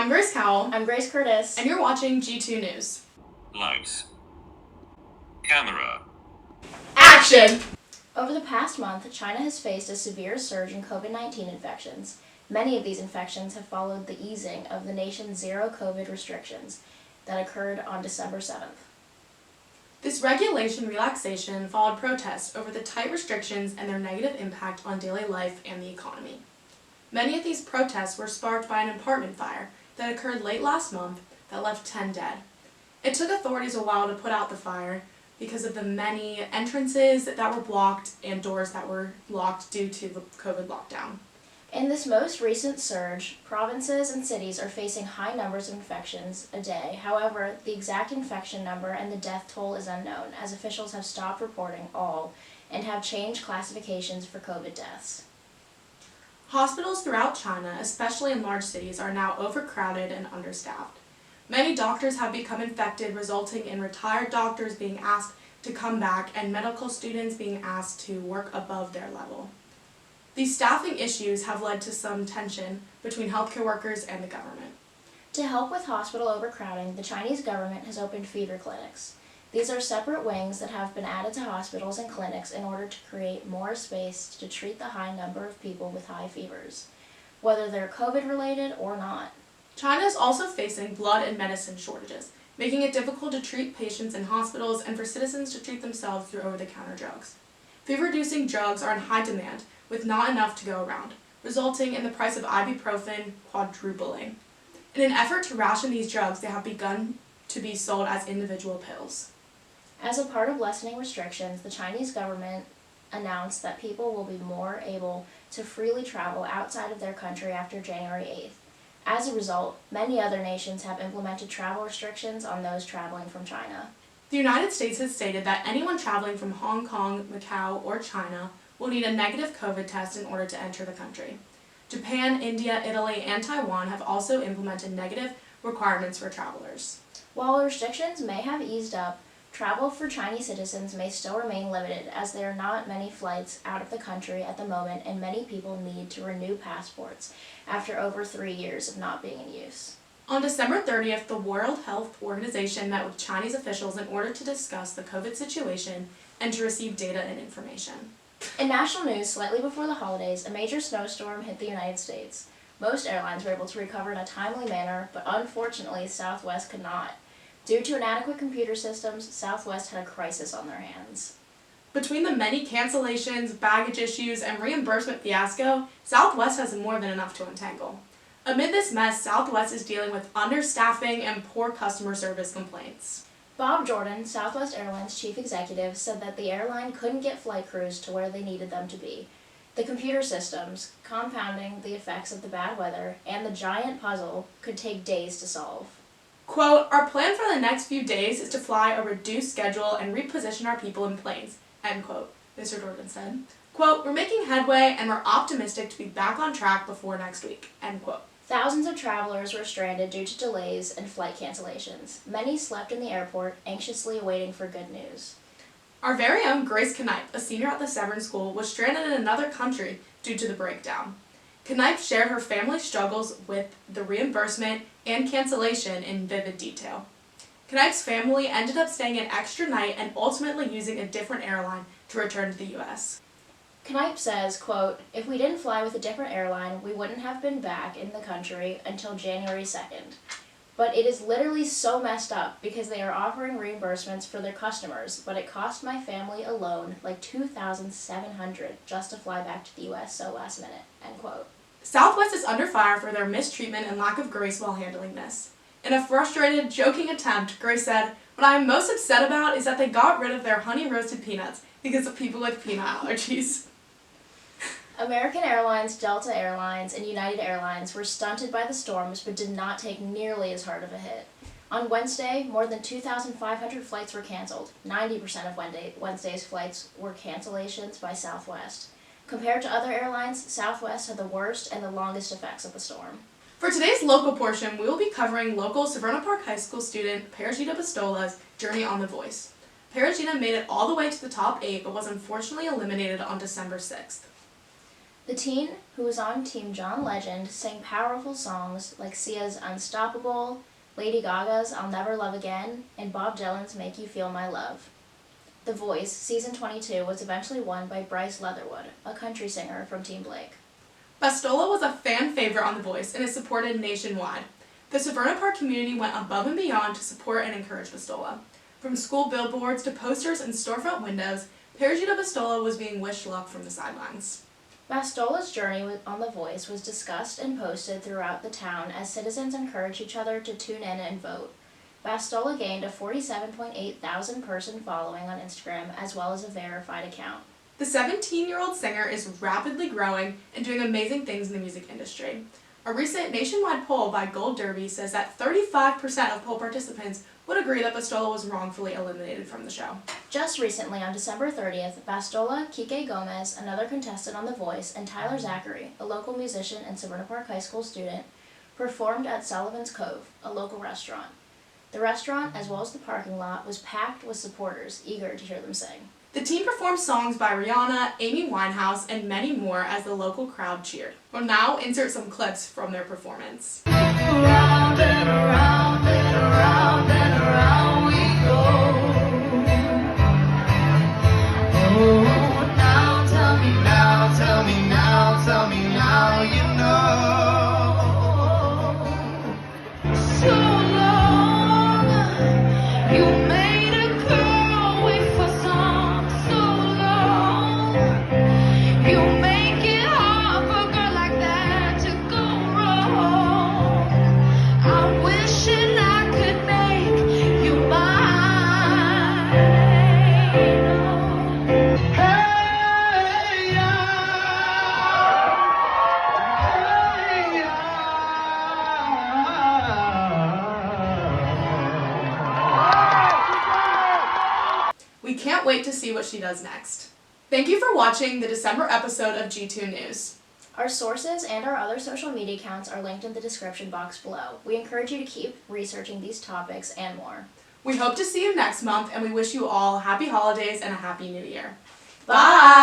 I'm Grace Cowell. I'm Grace Curtis. And you're watching G2 News. Lights. Camera. Action! Over the past month, China has faced a severe surge in COVID-19 infections. Many of these infections have followed the easing of the nation's zero COVID restrictions that occurred on December 7th. This regulation relaxation followed protests over the tight restrictions and their negative impact on daily life and the economy. Many of these protests were sparked by an apartment fire that occurred late last month that left 10 dead. It took authorities a while to put out the fire because of the many entrances that were blocked and doors that were locked due to the COVID lockdown. In this most recent surge, provinces and cities are facing high numbers of infections a day. However, the exact infection number and the death toll is unknown, as officials have stopped reporting all and have changed classifications for COVID deaths. Hospitals throughout China, especially in large cities, are now overcrowded and understaffed. Many doctors have become infected, resulting in retired doctors being asked to come back and medical students being asked to work above their level. These staffing issues have led to some tension between healthcare workers and the government. To help with hospital overcrowding, the Chinese government has opened fever clinics. These are separate wings that have been added to hospitals and clinics in order to create more space to treat the high number of people with high fevers, whether they're COVID-related or not. China is also facing blood and medicine shortages, making it difficult to treat patients in hospitals and for citizens to treat themselves through over-the-counter drugs. Fever-reducing drugs are in high demand, with not enough to go around, resulting in the price of ibuprofen quadrupling. In an effort to ration these drugs, they have begun to be sold as individual pills. As a part of lessening restrictions, the Chinese government announced that people will be more able to freely travel outside of their country after January 8th. As a result, many other nations have implemented travel restrictions on those traveling from China. The United States has stated that anyone traveling from Hong Kong, Macau, or China will need a negative COVID test in order to enter the country. Japan, India, Italy, and Taiwan have also implemented negative requirements for travelers. While restrictions may have eased up, travel for Chinese citizens may still remain limited, as there are not many flights out of the country at the moment and many people need to renew passports after over 3 years of not being in use. On December 30th, the World Health Organization met with Chinese officials in order to discuss the COVID situation and to receive data and information. In national news, slightly before the holidays, a major snowstorm hit the United States. Most airlines were able to recover in a timely manner, but unfortunately, Southwest could not. Due to inadequate computer systems, Southwest had a crisis on their hands. Between the many cancellations, baggage issues, and reimbursement fiasco, Southwest has more than enough to untangle. Amid this mess, Southwest is dealing with understaffing and poor customer service complaints. Bob Jordan, Southwest Airlines chief executive, said that the airline couldn't get flight crews to where they needed them to be. The computer systems, compounding the effects of the bad weather, and the giant puzzle could take days to solve. Quote, "Our plan for the next few days is to fly a reduced schedule and reposition our people in planes," end quote, Mr. Jordan said. Quote, "We're making headway and we're optimistic to be back on track before next week," end quote. Thousands of travelers were stranded due to delays and flight cancellations. Many slept in the airport, anxiously awaiting for good news. Our very own Grace Knipe, a senior at the Severn School, was stranded in another country due to the breakdown. Knipe shared her family's struggles with the reimbursement and cancellation in vivid detail. Knipe's family ended up staying an extra night and ultimately using a different airline to return to the U.S. Knipe says, quote, "If we didn't fly with a different airline, we wouldn't have been back in the country until January 2nd. But it is literally so messed up because they are offering reimbursements for their customers, but it cost my family alone like $2,700 just to fly back to the U.S. so last minute," end quote. Southwest is under fire for their mistreatment and lack of grace while handling this. In a frustrated, joking attempt, Grace said, "What I am most upset about is that they got rid of their honey-roasted peanuts because of people with peanut allergies." American Airlines, Delta Airlines, and United Airlines were stunted by the storms but did not take nearly as hard of a hit. On Wednesday, more than 2,500 flights were canceled. 90% of Wednesday's flights were cancellations by Southwest. Compared to other airlines, Southwest had the worst and the longest effects of the storm. For today's local portion, we will be covering local Severna Park High School student Parijita Bastola's journey on The Voice. Parijita made it all the way to the top 8 but was unfortunately eliminated on December 6th. The teen, who was on Team John Legend, sang powerful songs like Sia's Unstoppable, Lady Gaga's I'll Never Love Again, and Bob Dylan's Make You Feel My Love. The Voice, season 22, was eventually won by Bryce Leatherwood, a country singer from Team Blake. Bastola was a fan favorite on The Voice and is supported nationwide. The Severna Park community went above and beyond to support and encourage Bastola. From school billboards to posters and storefront windows, Parijita Bastola was being wished luck from the sidelines. Bastola's journey on The Voice was discussed and posted throughout the town as citizens encouraged each other to tune in and vote. Bastola gained a 47.8 thousand person following on Instagram as well as a verified account. The 17-year-old singer is rapidly growing and doing amazing things in the music industry. A recent nationwide poll by Gold Derby says that 35% of poll participants would agree that Bastola was wrongfully eliminated from the show. Just recently, on December 30th, Bastola, Kike Gomez, another contestant on The Voice, and Tyler Zachary, a local musician and Severna Park High School student, performed at Sullivan's Cove, a local restaurant. The restaurant, as well as the parking lot, was packed with supporters eager to hear them sing. The team performed songs by Rihanna, Amy Winehouse, and many more as the local crowd cheered. We'll now insert some clips from their performance. Round and around and around and around we go. Oh, now tell me now, tell me now, tell me now, you know. So long, you made a girl wait for some so long. You make it hard for a girl like that to go wrong. I'm wishing I could make you mine. Hey, We can't wait to see what she does next. Thank you for watching the December episode of G2 News. Our sources and our other social media accounts are linked in the description box below. We encourage you to keep researching these topics and more. We hope to see you next month, and we wish you all happy holidays and a happy new year. Bye!